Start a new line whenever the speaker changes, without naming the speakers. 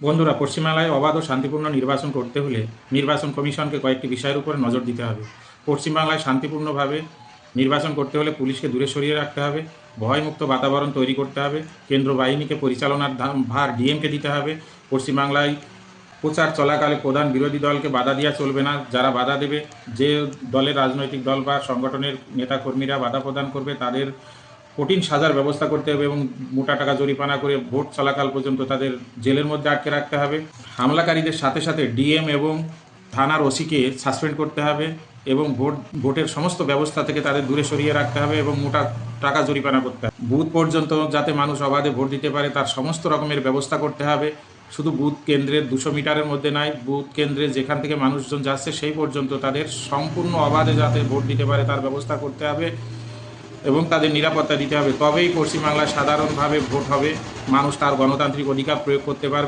বন্ধুরা, পশ্চিমবাংলায় অবাধ ও শান্তিপূর্ণ নির্বাচন করতে হলে নির্বাচন কমিশনকে কয়েকটি বিষয়ের উপর নজর দিতে হবে। পশ্চিমবাংলায় শান্তিপূর্ণভাবে নির্বাচন করতে হলে পুলিশকে দূরে সরিয়ে রাখতে হবে, ভয়মুক্ত বাতাবরণ তৈরি করতে হবে, কেন্দ্র বাহিনীকে পরিচালনার ভার ডিএমকে দিতে হবে। পশ্চিমবাংলায় প্রচার চলাকালে প্রধান বিরোধী দলকে বাধা দেওয়া চলবে না। যারা বাধা দেবে, যে দলের রাজনৈতিক দল বা সংগঠনের নেতাকর্মীরা বাধা প্রদান করবে, তাদের কঠিন সাজার ব্যবস্থা করতে হবে এবং মোটা টাকা জরিমানা করে ভোট চলাকাল পর্যন্ত তাদের জেলের মধ্যে আটকে রাখতে হবে। হামলাকারীদের সাথে সাথে ডিএম এবং থানার ওসিকে সাসপেন্ড করতে হবে এবং ভোটের সমস্ত ব্যবস্থা থেকে তাদের দূরে সরিয়ে রাখতে হবে এবং মোটা টাকা জরিমানা করতে হবে। বুথ পর্যন্ত যাতে মানুষ অবাধে ভোট দিতে পারে তার সমস্ত রকমের ব্যবস্থা করতে হবে। শুধু বুথ কেন্দ্রের 200 মিটারের মধ্যে নয়, বুথ কেন্দ্রে যেখান থেকে মানুষজন যাচ্ছে সেই পর্যন্ত তাদের সম্পূর্ণ অবাধে যাতে ভোট দিতে পারে তার ব্যবস্থা করতে হবে এবং তাদের নিরাপত্তা দিতে হবে। তবেই পশ্চিমবাংলায় সাধারণভাবে ভোট হবে, মানুষ তার গণতান্ত্রিক অধিকার প্রয়োগ করতে পারবে।